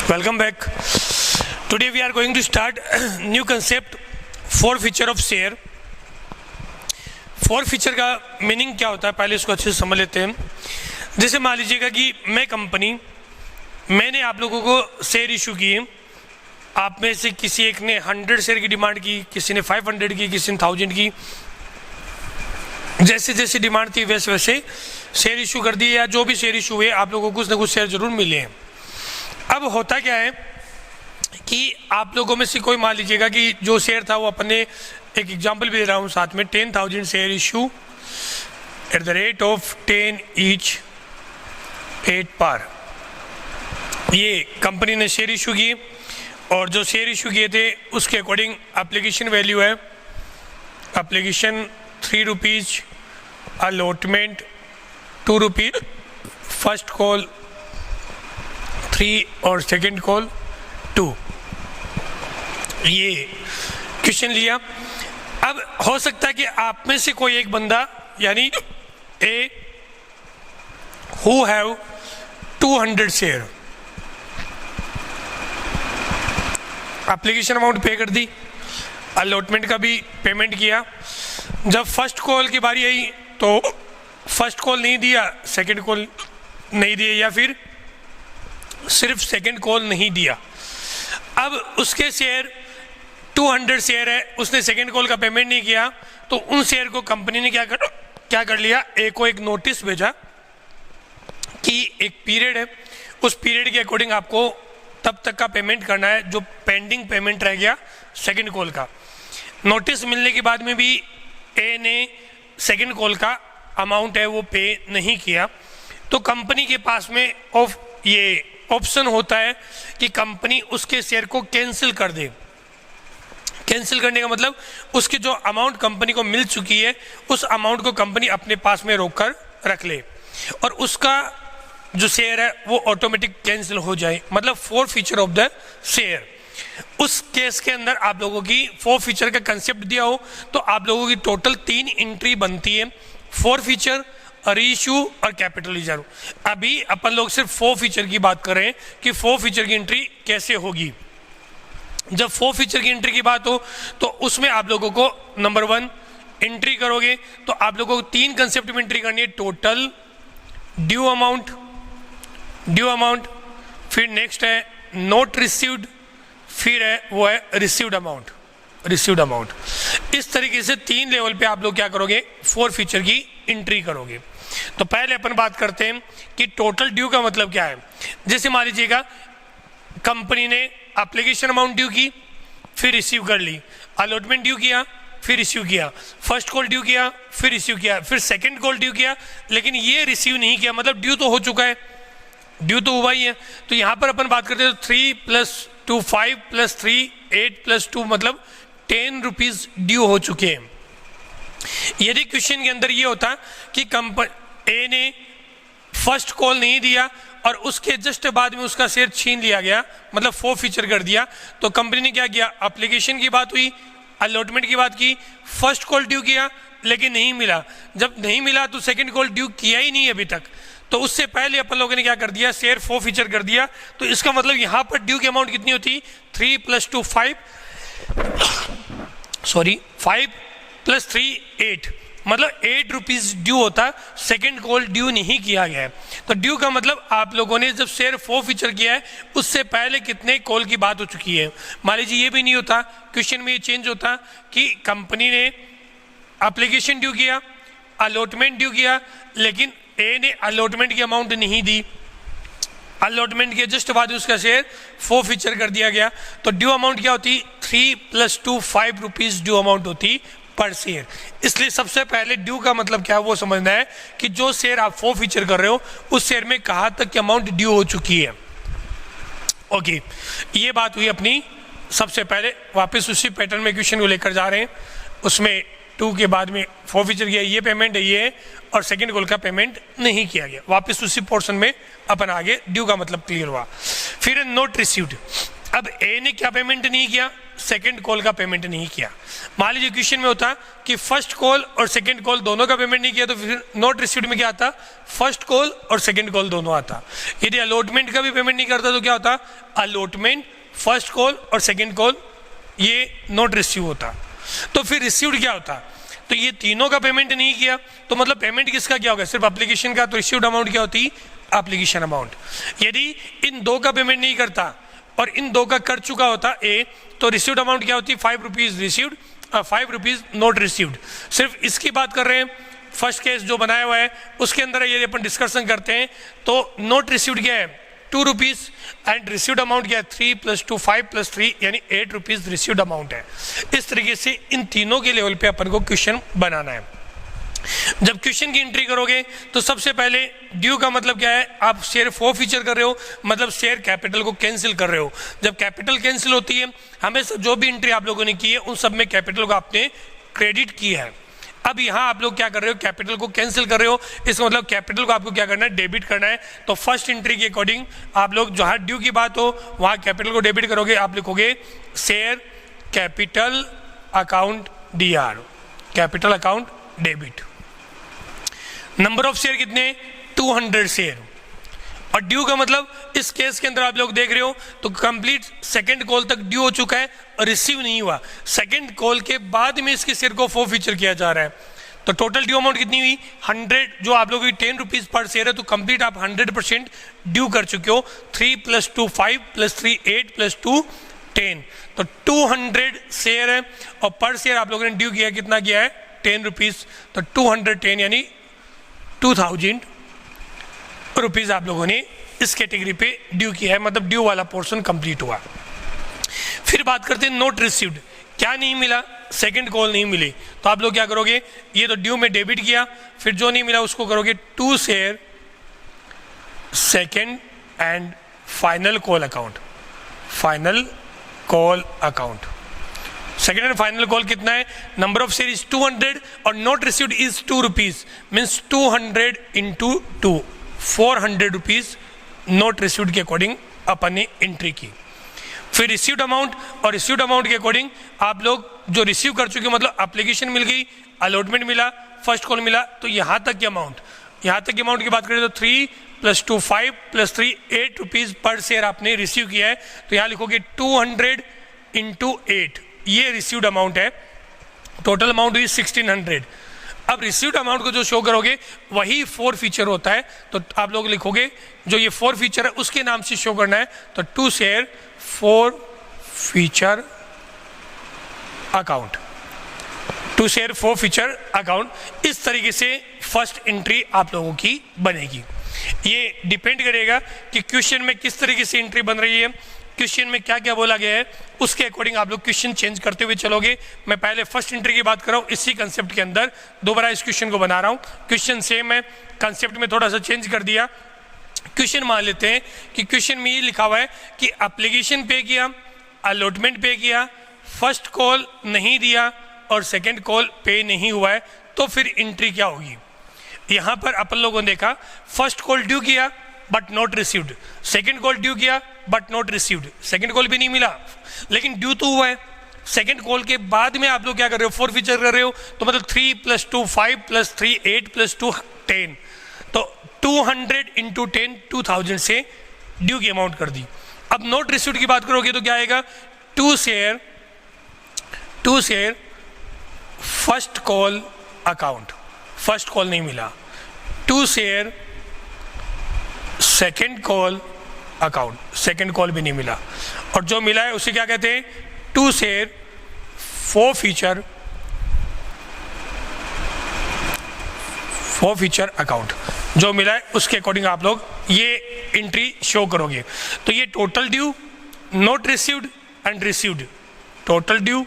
Welcome back. Today we are going to start new concept forfeiture of share. forfeiture का meaning क्या होता है पहले इसको अच्छे से समझ लेते हैं। जैसे मान लीजिएगा कि मैं कंपनी, मैंने आप लोगों को शेयर इशू किए, आप में से किसी एक ने 100 शेयर की डिमांड की, किसी ने 500 की, किसी ने 1000 की, जैसे जैसे डिमांड थी वैसे वैसे शेयर इशू कर दिए, या जो भी शेयर इशू हुए आप लोगों को कुछ ना कुछ शेयर जरूर मिले हैं। अब होता क्या है कि आप लोगों में से कोई मान लीजिएगा कि जो शेयर था वो अपने, एक एग्जांपल भी दे रहा हूँ साथ में, 10,000 share issue at the rate of 10 each 8 par। ये कंपनी ने शेयर इशू किए और जो शेयर इशू किए थे उसके अकॉर्डिंग एप्लीकेशन वैल्यू है, application 3 rupees, allotment 2 rupees, first call 3 और सेकंड कॉल 2। ये क्वेश्चन लिया। अब हो सकता है कि आप में से कोई एक बंदा, यानी a who have 200 share, application amount pay कर दी, अलॉटमेंट का भी पेमेंट किया। जब फर्स्ट कॉल की बारी आई तो फर्स्ट कॉल नहीं दिया, सेकंड कॉल नहीं दिया, या फिर सिर्फ सेकंड कॉल नहीं दिया। अब उसके शेयर 200 शेयर है, उसने सेकंड कॉल का पेमेंट नहीं किया, तो उन शेयर को कंपनी ने क्या कर लिया, ए को एक नोटिस भेजा कि एक पीरियड है, उस पीरियड के अकॉर्डिंग आपको तब तक का पेमेंट करना है जो पेंडिंग पेमेंट रह गया सेकंड कॉल का। नोटिस मिलने के बाद में भी ए ने सेकंड कॉल का अमाउंट है वो पे नहीं किया, तो कंपनी के पास में ये ऑप्शन होता है कि कंपनी उसके शेयर को कैंसिल कर दे। कैंसिल करने का मतलब उसकी जो अमाउंट कंपनी को मिल चुकी है उस अमाउंट को कंपनी अपने पास में रोक कर रख ले और उसका जो शेयर है वो ऑटोमेटिक कैंसिल हो जाए, मतलब forfeiture ऑफ द शेयर। उस केस के अंदर आप लोगों की forfeiture का कंसेप्ट दिया हो तो आप लोगों की टोटल 3 एंट्री बनती है, forfeiture, रीइश्यू और कैपिटल रिजर्व। अभी अपन लोग सिर्फ forfeiture की बात कर रहे हैं कि forfeiture की एंट्री कैसे होगी। जब forfeiture की एंट्री की बात हो तो उसमें आप लोगों को नंबर 1 एंट्री करोगे तो आप लोगों को 3 कंसेप्ट में एंट्री करनी है, टोटल, ड्यू अमाउंट, फिर नेक्स्ट है नोट रिसीव्ड, फिर है वो है रिसीव्ड अमाउंट। इस तरीके से 3 लेवल पे आप लोग क्या करोगे, forfeiture की एंट्री करोगे। तो पहले अपन बात करते हैं कि टोटल ड्यू का मतलब क्या है। जैसे मान लीजिएगा कंपनी ने एप्लीकेशन अमाउंट ड्यू की, फिर रिसीव कर ली, अलॉटमेंट ड्यू किया, फिर रिसीव किया, फर्स्ट कॉल ड्यू किया, फिर रिसीव किया, फिर सेकंड कॉल ड्यू किया, लेकिन ये रिसीव नहीं किया, मतलब ड्यू तो हो चुका है, ड्यू तो हुआ ही है। तो यहाँ पर अपन बात करते हैं 3 + 2 5 + 3 8 + 2 मतलब 10 रुपीज़ ड्यू हो चुके हैं। यदि क्वेश्चन के अंदर ये होता कि ए ने फर्स्ट कॉल नहीं दिया और उसके जस्ट बाद में उसका शेयर छीन लिया गया, मतलब forfeiture कर दिया, तो कंपनी ने क्या किया, एप्लीकेशन की बात हुई, अलॉटमेंट की बात की, फर्स्ट कॉल ड्यू किया लेकिन नहीं मिला। जब नहीं मिला तो सेकंड कॉल ड्यू किया ही नहीं अभी तक, तो उससे पहले अपन लोगों ने क्या कर दिया, शेयर forfeiture कर दिया। तो इसका मतलब यहाँ पर ड्यू की अमाउंट कितनी होती, 3 + 2 5 + 3 8, मतलब 8 रुपीज़ ड्यू होता, सेकंड कॉल ड्यू नहीं किया गया है। तो ड्यू का मतलब आप लोगों ने जब शेयर forfeiture किया है उससे पहले कितने कॉल की बात हो चुकी है। मान लीजिए ये भी नहीं होता, क्वेश्चन में ये चेंज होता कि कंपनी ने एप्लीकेशन ड्यू किया, अलॉटमेंट ड्यू किया, लेकिन ए ने अलॉटमेंट की अमाउंट नहीं दी, अलॉटमेंट के जस्ट बाद उसका शेयर forfeiture कर दिया गया, तो ड्यू अमाउंट क्या होती, 3 + 2 5 रुपीज़ ड्यू अमाउंट होती पर शेयर। इसलिए सबसे पहले ड्यू का मतलब क्या है वो समझना है कि जो शेयर आप forfeiture कर रहे हो उस शेयर में कहाँ तक की अमाउंट ड्यू हो चुकी है। ओके, ये बात हुई अपनी सबसे पहले। वापस उसी पैटर्न में क्वेश्चन को लेकर जा रहे हैं, उसमें 2 के बाद में forfeiture किया, ये पेमेंट है ये, और सेकंड कॉल का पेमेंट नहीं किया गया। वापस उसी पोर्शन में अपन आगे, ड्यू का मतलब क्लियर हुआ। फिर नोट रिसीव्ड। अब ए ने क्या पेमेंट नहीं किया, सेकंड कॉल का पेमेंट नहीं किया। मान लीजिए क्वेश्चन में होता कि फर्स्ट कॉल और सेकंड कॉल दोनों का पेमेंट नहीं किया, तो फिर नोट रिसीव्ड में क्या आता, फर्स्ट कॉल और सेकंड कॉल दोनों आता। यदि अलॉटमेंट का भी पेमेंट नहीं करता तो क्या होता, अलॉटमेंट, फर्स्ट कॉल और सेकंड कॉल ये नोट रिसीव होता। तो फिर रिसीव्ड क्या होता, तो ये तीनों का पेमेंट नहीं किया, तो मतलब पेमेंट किसका क्या होगा, सिर्फ एप्लीकेशन का, तो रिसीव्ड अमाउंट क्या होती, एप्लीकेशन अमाउंट। यदि इन दो का पेमेंट नहीं करता और इन दो का कर चुका होता ए, तो रिसीव्ड अमाउंट क्या होती है, 5 रुपीज रिसीव्ड और 5 रुपीज नोट रिसीव्ड। सिर्फ इसकी बात कर रहे हैं, फर्स्ट केस जो बनाया हुआ है उसके अंदर यदि अपन डिस्कशन करते हैं तो नोट रिसीव्ड क्या है 2 रुपीज एंड रिसीव्ड अमाउंट क्या है 3 + 2 5 + 3 यानी 8 रुपीज रिसीव्ड अमाउंट है। इस तरीके से इन तीनों के लेवल पे अपन को क्वेश्चन बनाना है। जब क्वेश्चन की एंट्री करोगे तो सबसे पहले ड्यू का मतलब क्या है, आप शेयर फॉरफीचर कर रहे हो, मतलब शेयर कैपिटल को कैंसिल कर रहे हो। जब कैपिटल कैंसिल होती है, हमेशा जो भी एंट्री आप लोगों ने की है उन सब में कैपिटल को आपने क्रेडिट किया है। अब यहाँ आप लोग क्या कर रहे हो, कैपिटल को कैंसिल कर रहे हो, इसका मतलब कैपिटल को आपको क्या करना है, डेबिट करना है। तो फर्स्ट एंट्री के अकॉर्डिंग आप लोग जहाँ ड्यू की बात हो वहाँ कैपिटल को डेबिट करोगे, आप लिखोगे share capital account DR, capital account debit. Number of share कितने, 200 शेयर। और ड्यू का मतलब इस केस के अंदर आप लोग देख रहे हो तो कंप्लीट सेकंड कॉल तक ड्यू हो चुका है और रिसीव नहीं हुआ, सेकंड कॉल के बाद में इसके शेयर को फॉरफीचर किया जा रहा है। तो टोटल ड्यू अमाउंट कितनी हुई 100, जो आप लोगों की 10 रुपीज पर शेयर है, तो कंप्लीट आप 100% ड्यू कर चुके हो। 3 + 2 5 + 3 8 + 2 10, तो 200 शेयर है और पर शेयर आप लोगों ने ड्यू किया कितना किया है 10 रुपीज, तो 210 यानी 2000 रुपीज आप लोगों ने इस कैटेगरी पे ड्यू किया है, मतलब ड्यू वाला पोर्शन कंप्लीट हुआ। फिर बात करते हैं नोट रिसीव्ड, क्या नहीं मिला, सेकंड कॉल नहीं मिली, तो आप लोग क्या करोगे, ये तो ड्यू में डेबिट किया, फिर जो नहीं मिला उसको करोगे 2 share second and final call account, final call account. Second and final call कितना है, नंबर ऑफ शेयर इज 200 और note received is 2 rupees, means 200 × 2 400 rupees note received के अकॉर्डिंग अपन ने एंट्री की। फिर रिसीव्ड अमाउंट, और रिसीव्ड अमाउंट के according आप लोग जो रिसीव कर चुके मतलब एप्लीकेशन मिल गई, अलॉटमेंट मिला, फर्स्ट कॉल मिला, तो यहाँ तक की अमाउंट, यहाँ तक की अमाउंट की बात करें तो 3 + 2 5 + 3 8 रुपीज पर शेयर आपने रिसीव किया है। तो यहाँ लिखोगे 200 × 8, ये रिसीव्ड अमाउंट है, टोटल अमाउंट हुई 1600। अब रिसीव्ड अमाउंट को जो शो करोगे वही फॉरफीचर होता है, तो आप लोग लिखोगे जो ये फॉरफीचर है उसके नाम से शो करना है, तो 2 share forfeiture account, 2 share forfeiture account. इस तरीके से फर्स्ट एंट्री आप लोगों की बनेगी। ये डिपेंड करेगा कि क्वेश्चन में किस तरीके से एंट्री बन रही है, क्वेश्चन में क्या क्या बोला गया है, उसके अकॉर्डिंग आप लोग क्वेश्चन चेंज करते हुए चलोगे। मैं पहले फर्स्ट एंट्री की बात कर रहा हूँ, इसी कंसेप्ट के अंदर दोबारा इस क्वेश्चन को बना रहा हूँ। क्वेश्चन सेम है, कंसेप्ट में थोड़ा सा चेंज कर दिया। क्वेश्चन मान लेते हैं कि क्वेश्चन में ये लिखा हुआ है कि एप्लीकेशन पे किया, अलॉटमेंट पे किया, फर्स्ट कॉल नहीं दिया और सेकेंड कॉल पे नहीं हुआ है, तो फिर एंट्री क्या होगी। यहाँ पर अपन लोगों ने देखा फर्स्ट कॉल ड्यू किया but not received, second call due किया but not received, second call भी नहीं मिला लेकिन ड्यू तो हुआ है। सेकंड कॉल के बाद में आप लोग क्या कर रहे हो, फॉरफीचर कर रहे हो, तो मतलब 3 + 2 5 + 3 8 + 2 10, तो 200 × 10 2000 से ड्यू की अमाउंट कर दी। अब नॉट रिसीव्ड की बात करोगे तो क्या आएगा, 2 share first call account, first call नहीं मिला, 2 share second call account, second call भी नहीं मिला, और जो मिला है उसे क्या कहते हैं, 2 शेयर फॉरफीचर अकाउंट। जो मिला है उसके अकॉर्डिंग आप लोग ये एंट्री शो करोगे। तो ये total due, not received and received, total due,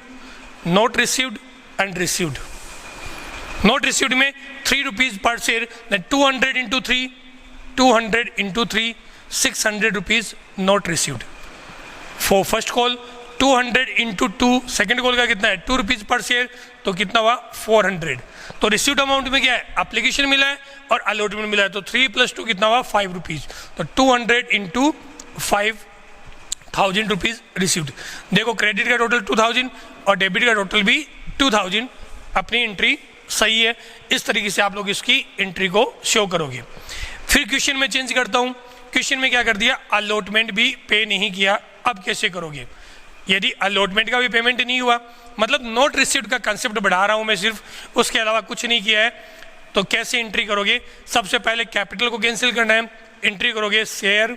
not received and received. Not received में 3 rupees per share, 200 × 3 200 × 3 600 rupees not received for first call, 200 × 2 second call का कितना है 2 रुपीज पर शेयर, तो कितना हुआ 400। तो रिसीव्ड अमाउंट में क्या है, एप्लीकेशन मिला है और अलॉटमेंट मिला है, तो 3 + 2 कितना हुआ 5 रुपीज, तो 200 × 1000 रुपीज़ रिसीव्ड। देखो क्रेडिट का टोटल 2000 और डेबिट का टोटल भी 2000, अपनी एंट्री सही है। इस तरीके से आप लोग इसकी एंट्री को शो करोगे। फिर क्वेश्चन में चेंज करता हूँ, क्वेश्चन में क्या कर दिया, अलॉटमेंट भी पे नहीं किया। अब कैसे करोगे, यदि अलॉटमेंट का भी पेमेंट नहीं हुआ, मतलब नोट रिसीव्ड का कंसेप्ट बढ़ा रहा हूँ मैं सिर्फ, उसके अलावा कुछ नहीं किया है, तो कैसे एंट्री करोगे। सबसे पहले कैपिटल को कैंसिल करना है, एंट्री करोगे share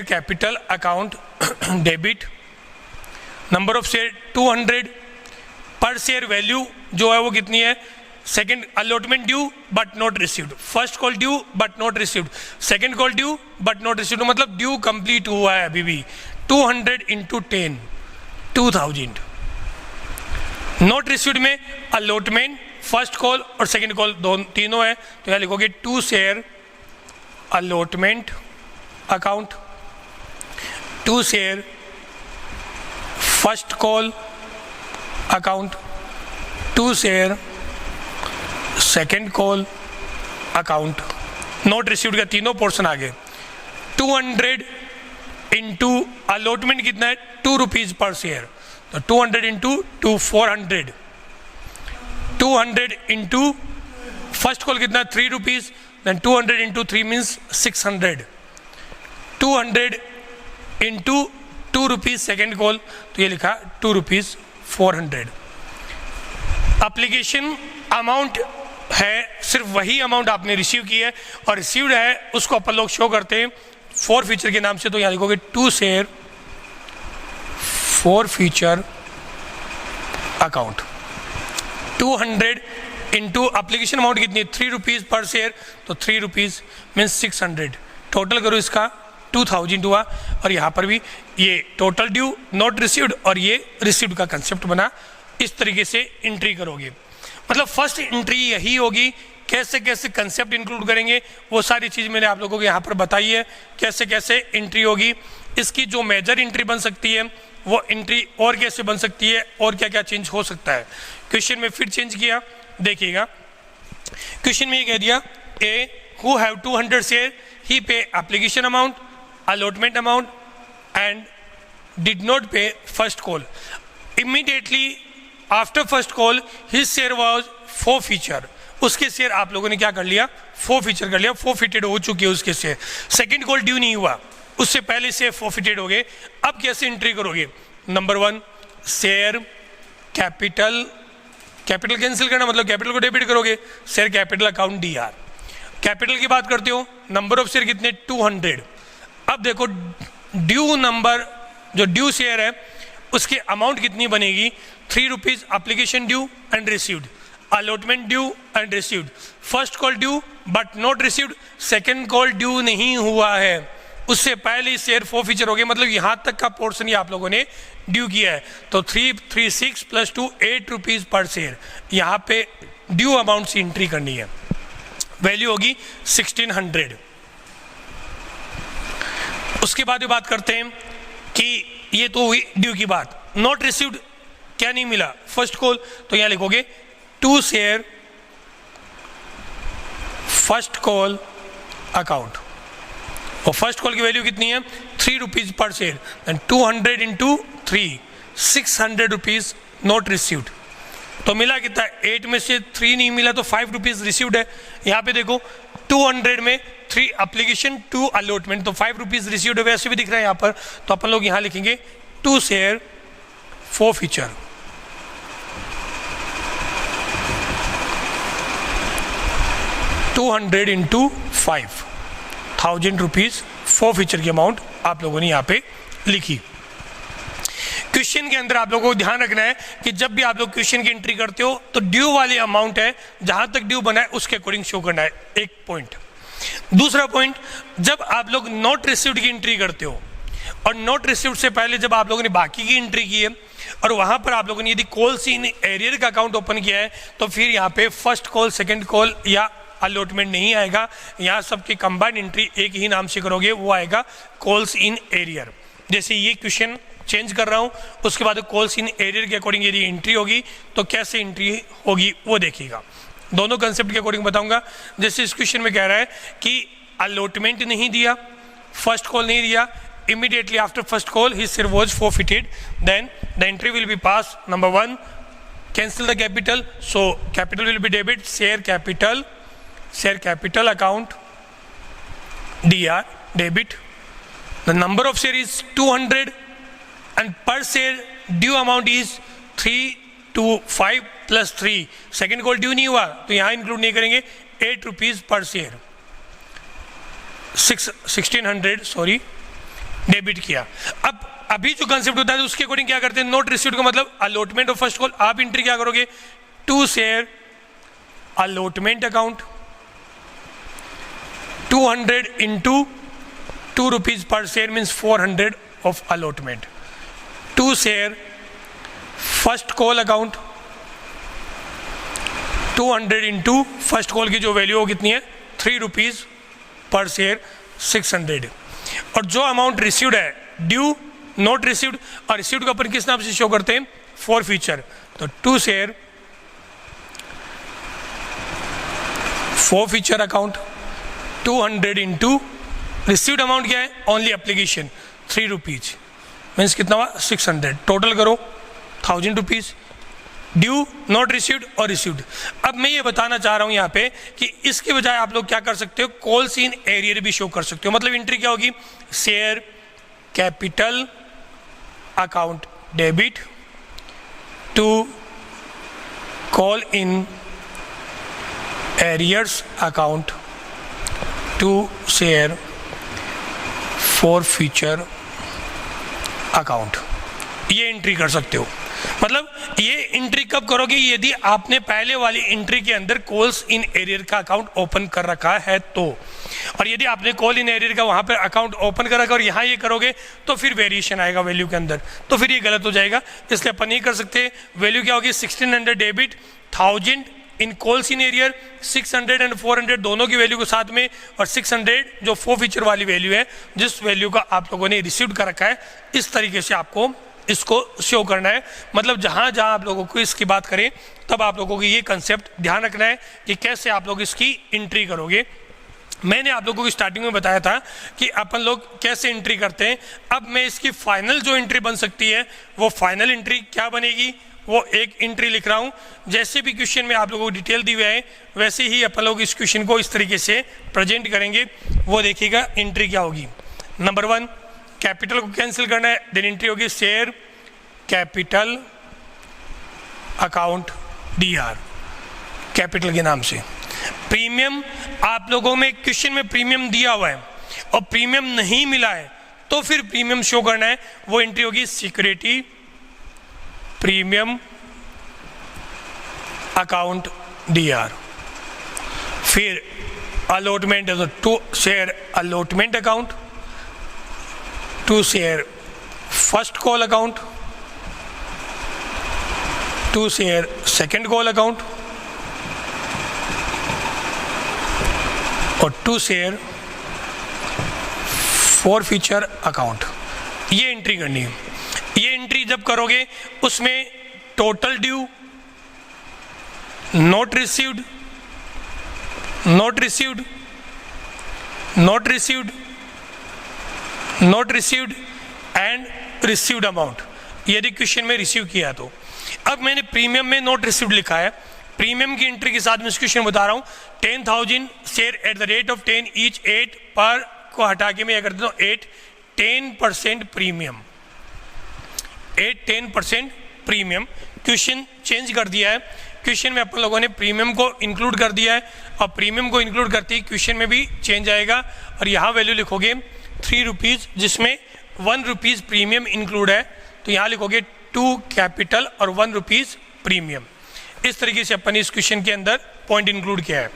capital account debit, number of share 200, पर शेयर वैल्यू जो है वो कितनी है, second allotment due but not received, first call due but not received, second call due but not received, मतलब ड्यू कंप्लीट हुआ है अभी भी। 200 इंटू 10 2000। नॉट रिसीव्ड में अलॉटमेंट, फर्स्ट कॉल और सेकंड कॉल तीनों है, तो यहाँ लिखोगे 2 share allotment account, 2 share first call account, 2 share second call account. Note received का तीनों पोर्शन आ गए। 200 इंटू अलॉटमेंट कितना है, 2 रुपीज़ पर शेयर, तो 200 इंटू 2 400, 200 इंटू फर्स्ट कॉल कितना 3 rupees, then 200 into 3 means 600, 200 into 2 rupees second call, तो ये लिखा 2 रुपीज़ 400। एप्लीकेशन अमाउंट है सिर्फ वही अमाउंट आपने रिसीव की है, और रिसीव्ड है उसको अपन लोग शो करते हैं फॉर फीचर के नाम से, तो यहाँ लिखोगे 2 share for feature account. 200 into application amount कितनी है 3 रुपीज़ पर शेयर, तो 3 रुपीज़ मीन्स 600, टोटल करो इसका 2000 हुआ। और यहाँ पर भी ये टोटल ड्यू नॉट रिसीव्ड और ये रिसीव्ड का कंसेप्ट बना। इस तरीके से एंट्री करोगे, मतलब फर्स्ट एंट्री यही होगी। कैसे कैसे कंसेप्ट इंक्लूड करेंगे वो सारी चीज़ मैंने आप लोगों को यहाँ पर बताई है, कैसे कैसे एंट्री होगी। इसकी जो मेजर एंट्री बन सकती है वो एंट्री और कैसे बन सकती है और क्या क्या चेंज हो सकता है। क्वेश्चन में फिर चेंज किया, देखिएगा क्वेश्चन में ये कह दिया ए हु हैव 200 शेयर ही पे application amount, allotment amount and did not pay first call. Immediately after first call his share was forfeiture. उसके शेयर आप लोगों ने क्या कर लिया, forfeiture कर लिया, forfeited हो चुकी है उसके शेयर। सेकंड कॉल ड्यू नहीं हुआ, उससे पहले से forfeited हो गए। अब कैसे एंट्री करोगे, नंबर 1 शेयर कैपिटल कैंसिल करना, मतलब कैपिटल को डेबिट करोगे, share capital account DR। Capital की बात करते हो, नंबर ऑफ शेयर कितने 200। अब देखो ड्यू नंबर, जो ड्यू शेयर है उसकी अमाउंट कितनी बनेगी, 3 rupees application due and received, allotment due and received, first call due but not received, second call due नहीं हुआ है, उससे पहले शेयर forfeiture हो गए, मतलब यहाँ तक का पोर्शन ही आप लोगों ने ड्यू किया है। तो 336 + 2 8 रुपीज़ पर शेयर, यहाँ पे ड्यू अमाउंट से एंट्री करनी है, वैल्यू होगी 1600। उसके बाद बात करते हैं कि ये तो हुई ड्यू की बात। नॉट रिसीव्ड क्या नहीं मिला, फर्स्ट कॉल, तो यहाँ लिखोगे 2 शेयर फर्स्ट कॉल अकाउंट, और फर्स्ट कॉल की वैल्यू कितनी है 3 रुपीज़ पर share, and 200 into 3 600 rupees not received. तो मिला कितना, 8 में से 3 नहीं मिला तो 5 रुपीज़ रिसीव्ड है। यहाँ पे देखो 200 में 3 एप्लीकेशन 2 अलॉटमेंट, तो 5 रुपीज़ रिसीव्ड है, वैसे भी दिख रहा है यहाँ पर। तो अपन लोग यहाँ लिखेंगे 2 share forfeiture, $200 into 5 1000 rupees forfeiture की अमाउंट आप लोगों ने यहाँ पे लिखी। क्वेश्चन के अंदर आप लोगों को ध्यान रखना है कि जब भी आप लोग क्वेश्चन की एंट्री करते हो तो ड्यू वाली अमाउंट है, जहां तक ड्यू बना है उसके अकॉर्डिंग शो करना है, एक पॉइंट। दूसरा पॉइंट, जब आप लोग नॉट रिसीव्ड की एंट्री करते हो और नॉट रिसीव्ड से पहले जब आप लोगों ने बाकी की एंट्री की है और वहां पर आप लोगों ने यदि कॉल्स इन एरियर का अकाउंट ओपन किया है, तो फिर यहाँ पे फर्स्ट कॉल सेकेंड कॉल या अलॉटमेंट नहीं आएगा, यहाँ सबकी कंबाइंड एंट्री एक ही नाम से करोगे, वो आएगा कॉल्स इन एरियर। जैसे ये क्वेश्चन चेंज कर रहा हूँ, उसके बाद कॉल्स इन एरियर के अकॉर्डिंग यदि एंट्री होगी तो कैसे एंट्री होगी वो देखिएगा। दोनों कंसेप्ट के अकॉर्डिंग बताऊंगा। जैसे इस क्वेश्चन में कह रहा है कि अलॉटमेंट नहीं दिया, फर्स्ट कॉल नहीं दिया, immediately after first call his share was forfeited, then the entry will be passed. Number 1, cancel the capital, so capital will be debit, share capital account DR debit. The number of share is 200 and per share due amount is 325 plus 3. Second call due नहीं हुआ तो यहाँ include नहीं करेंगे, 8 rupees per share, 1600 sorry debit किया। अब अभी जो कंसेप्ट होता है उसके अकॉर्डिंग क्या करते हैं, नोट रिसीव्ड का मतलब अलॉटमेंट ऑफ फर्स्ट कॉल। आप एंट्री क्या करोगे, to share allotment account 200 into 2 rupees per share means 400 of allotment. To share first call account 200 into first call की जो वैल्यू हो कितनी है 3 रुपीज पर शेयर 600। और जो अमाउंट रिसीव्ड है ड्यू नोट रिसीव्ड, और रिसीव्ड का अपन किस नाम से शो करते हैं, फॉर फ्यूचर। तो to share for future account 200 into received amount क्या है, ओनली एप्लीकेशन 3 रुपीज मीन्स कितना हुआ 600, टोटल करो 1000 रुपीज ड्यू नॉट रिसीव्ड और रिसीव्ड। अब मैं ये बताना चाह रहा हूँ यहाँ पे कि इसके बजाय आप लोग क्या कर सकते हो, कॉल्स इन एरियर भी शो कर सकते हो। मतलब एंट्री क्या होगी, share capital account debit to call in arrears account to share for future account, ये एंट्री कर सकते हो। मतलब ये एंट्री कब करोगे, यदि आपने पहले वाली एंट्री के अंदर कॉल्स इन एरियर का अकाउंट ओपन कर रखा है तो। और यदि आपने कॉल इन एरियर का वहां पर अकाउंट ओपन कर रखा और यहाँ ये करोगे तो फिर वेरिएशन आएगा वैल्यू के अंदर, तो फिर ये गलत हो जाएगा, इसलिए अपन नहीं कर सकते। वैल्यू क्या होगी 1600 debit 1000 in calls in arrear, 600 and 400 दोनों की वैल्यू को साथ में, और 600 जो फॉर फीचर वाली वैल्यू है जिस वैल्यू का आप लोगों ने रिसीव कर रखा है, इस तरीके से आपको इसको शो करना है। मतलब जहां जहां आप लोगों को इसकी बात करें तब आप लोगों को ये कंसेप्ट ध्यान रखना है कि कैसे आप लोग इसकी एंट्री करोगे। मैंने आप लोगों को स्टार्टिंग में बताया था कि अपन लोग कैसे एंट्री करते हैं। अब मैं इसकी फाइनल जो एंट्री बन सकती है वो फाइनल एंट्री क्या बनेगी, वो एक एंट्री लिख रहा हूं। जैसे भी क्वेश्चन में आप लोगों को डिटेल दी हुई है वैसे ही अपन लोग इस क्वेश्चन को इस तरीके से प्रेजेंट करेंगे। वो देखिएगा एंट्री क्या होगी। नंबर 1 कैपिटल को कैंसिल करना है, देन एंट्री होगी share capital account DR capital के नाम से। प्रीमियम आप लोगों में क्वेश्चन में प्रीमियम दिया हुआ है और प्रीमियम नहीं मिला है तो फिर प्रीमियम शो करना है, वो एंट्री होगी सिक्योरिटी प्रीमियम अकाउंट DR। फिर allotment to share allotment account, to share first call account, to share second call account और to share for future account. ये एंट्री करनी है। ये एंट्री जब करोगे उसमें total due, not received, not received, not received, not received and received amount, यदि question में रिसीव किया तो। अब मैंने प्रीमियम में नोट रिसीव्ड लिखा है, प्रीमियम की एंट्री के साथ मैं क्वेश्चन बता रहा हूं 10,000 share at the rate of 10 each, 8 पर को हटा के मैं क्या कर देता हूं 8 10% प्रीमियम, 8 10% प्रीमियम। क्वेश्चन चेंज कर दिया है, क्वेश्चन में अपन लोगों ने प्रीमियम को इंक्लूड कर दिया है और प्रीमियम को इंक्लूड करते ही क्वेश्चन में भी चेंज आएगा और यहाँ वैल्यू लिखोगे 3 रुपीज़ जिसमें 1 रुपीज़ प्रीमियम इंक्लूड है, तो यहाँ लिखोगे 2 कैपिटल और 1 रुपीज़ प्रीमियम। इस तरीके से अपन इस क्वेश्चन के अंदर पॉइंट इंक्लूड किया है।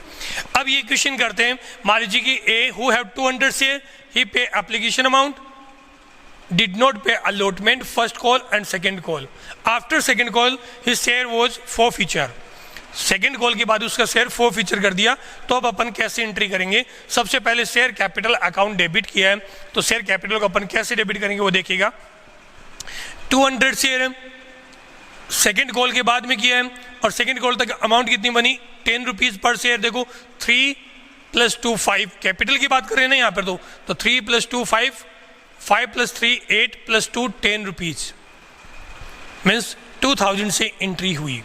अब ये क्वेश्चन करते हैं, मान लीजिए कि ए हु हैव 200 शेयर ही पे application amount, did not pay allotment first call and second call. After second call his share was forfeiture. Second call के बाद उसका शेयर forfeiture कर दिया, तो अब अपन कैसे एंट्री करेंगे। सबसे पहले शेयर कैपिटल अकाउंट डेबिट किया है तो शेयर कैपिटल को अपन कैसे डेबिट करेंगे वो देखिएगा। 200 शेयर है, सेकेंड कॉल के बाद में किया है और सेकेंड कॉल तक अमाउंट कितनी बनी 10 रुपीज़ पर शेयर। देखो 3 प्लस 2 5, कैपिटल की बात कर रहे हैं ना यहाँ पर, तो 3 + 2 5, 5 + 3 8 + 2 10 रुपीज, मीन्स 2000 से एंट्री हुई।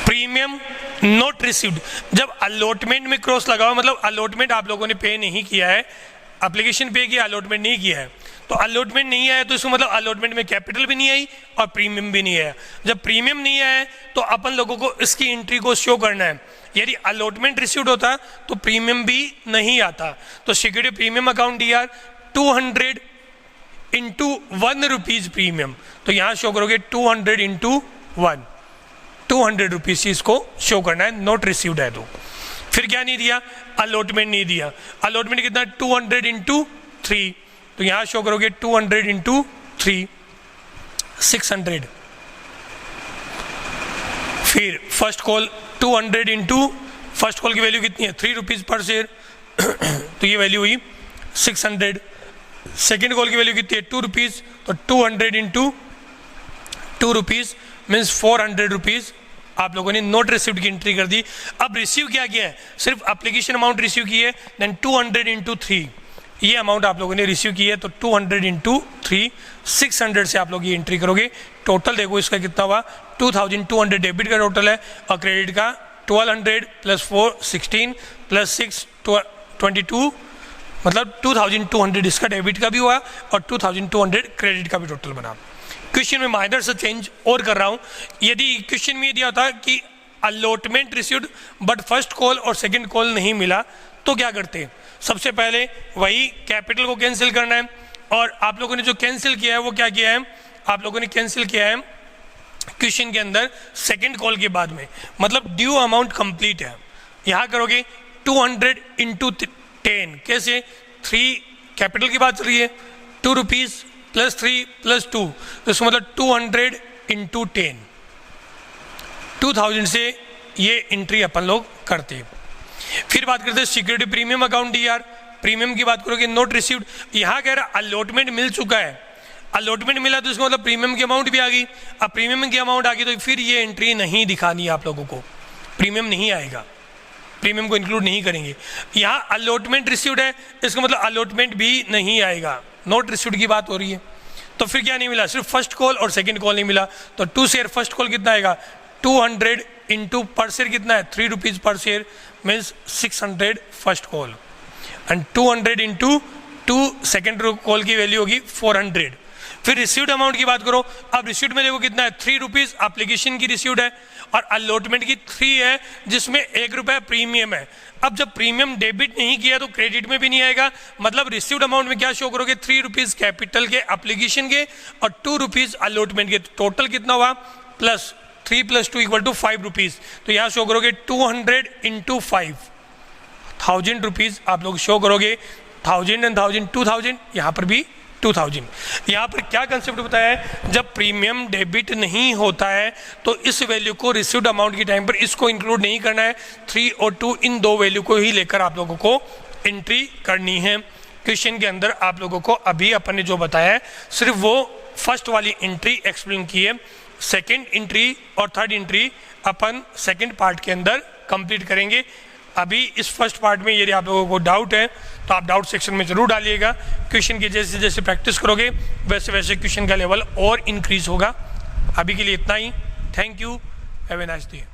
प्रीमियम नॉट रिसीव्ड, जब अलॉटमेंट में क्रॉस लगाओ, मतलब अलॉटमेंट आप लोगों ने पे नहीं किया है, एप्लीकेशन पे किया, अलॉटमेंट नहीं किया है, तो अलॉटमेंट नहीं आया तो इसको मतलब अलॉटमेंट में कैपिटल भी नहीं आई और प्रीमियम भी नहीं आया। जब प्रीमियम नहीं आया तो अपन लोगों को इसकी एंट्री को शो करना है। यदि अलॉटमेंट रिसीव्ड होता तो प्रीमियम भी नहीं आता। तो security premium account DR 200 × 1 rupees premium, तो यहाँ शो करोगे 200 × 1, 200 रुपीज इसको शो करना है, नोट रिसीव्ड है। तो फिर क्या नहीं दिया, अलॉटमेंट नहीं दिया। अलॉटमेंट कितना, 200 × 3, तो यहां शो करोगे 200 × 3, 600। फिर फर्स्ट कॉल 200 × फर्स्ट कॉल की वैल्यू कितनी है, 3 रुपीज पर शेयर, तो ये वैल्यू हुई 600। सेकेंड कॉल की वैल्यू कितनी है, 2 रुपीज, तो 200 × 2 रुपीज मीन्स 400 रुपीज आप लोगों ने नोट रिसीव्ड की एंट्री कर दी। अब रिसीव क्या किया है, सिर्फ एप्लीकेशन अमाउंट रिसीव की है, देन 200 × 3 ये अमाउंट आप लोगों ने रिसीव की है, तो 200 × 3 600 से आप लोग ये एंट्री करोगे। टोटल देखो इसका कितना हुआ, 2200 डेबिट का टोटल है और क्रेडिट का 1200 + 4 16 + 6 22, मतलब 2200 इसका डेबिट का भी हुआ और 2200 क्रेडिट का भी टोटल बना। क्वेश्चन में माइनर से चेंज और कर रहा हूँ। यदि क्वेश्चन में दिया होता कि allotment received but first call और सेकंड कॉल नहीं मिला तो क्या करते हैं, सबसे पहले वही कैपिटल को कैंसिल करना है। और आप लोगों ने जो कैंसिल किया है वो क्या किया है, आप लोगों ने कैंसिल किया है क्वेश्चन के अंदर सेकंड कॉल के बाद में, मतलब ड्यू अमाउंट कंप्लीट है। यहाँ करोगे 200 × 10, कैसे, 3 कैपिटल की बात चल रही है, 2 रुपीज + 3 + 2, तो इसका मतलब 200 × 10, 2000 से ये एंट्री अपन लोग करते हैं। फिर बात करते हैं security premium account DR, premium की बात करोगे नोट रिसीव्ड। यहाँ कह रहा अलॉटमेंट मिल चुका है, अलॉटमेंट मिला तो इसका मतलब प्रीमियम की अमाउंट भी आ गई। अब प्रीमियम की अमाउंट आ गई तो फिर ये एंट्री नहीं दिखानी है आप लोगों को, प्रीमियम नहीं आएगा, प्रीमियम को इंक्लूड नहीं करेंगे। यहाँ अलॉटमेंट रिसीव्ड है, इसका मतलब अलॉटमेंट भी नहीं आएगा, नोट रिसीव्ड की बात हो रही है। तो फिर क्या नहीं मिला, सिर्फ फर्स्ट कॉल और सेकंड कॉल नहीं मिला, तो 2 शेयर फर्स्ट कॉल कितना आएगा, 200 × पर शेयर कितना है, 3 rupees per share means 600 first call, and 200 × 2 second call की वैल्यू होगी 400। फिर रिसीव्ड अमाउंट की बात करो, अब रिसीव्ड में देखो कितना है, 3 रुपीज एप्लीकेशन की रिसीव्ड है और अलॉटमेंट की 3 है जिसमें 1 रुपया प्रीमियम है। अब जब प्रीमियम डेबिट नहीं किया तो क्रेडिट में भी नहीं आएगा, मतलब रिसीव्ड अमाउंट में क्या शो करोगे, 3 रुपीज कैपिटल के एप्लीकेशन के और 2 रुपीज अलॉटमेंट के, टोटल कितना हुआ, प्लस 3 + 2 = 5 रुपीज, तो यहाँ शो करोगे 200 × 5, 1000 रुपीज आप लोग शो करोगे, 1000 and 1000 2000, यहाँ पर भी 2000। यहाँ पर क्या कंसेप्ट बताया है, जब प्रीमियम डेबिट नहीं होता है तो इस वैल्यू को रिसीव्ड अमाउंट के टाइम पर इसको इंक्लूड नहीं करना है, 3 और 2 इन 2 वैल्यू को ही लेकर आप लोगों को एंट्री करनी है। क्वेश्चन के अंदर आप लोगों को अभी अपन ने जो बताया है सिर्फ वो फर्स्ट वाली एंट्री एक्सप्लेन की है, सेकेंड एंट्री और थर्ड एंट्री अपन सेकेंड पार्ट के अंदर कंप्लीट करेंगे। अभी इस फर्स्ट पार्ट में यदि आप लोगों को डाउट है तो आप डाउट सेक्शन में जरूर डालिएगा। क्वेश्चन की जैसे जैसे प्रैक्टिस करोगे वैसे वैसे क्वेश्चन का लेवल और इंक्रीज होगा। अभी के लिए इतना ही, thank you, have a nice day.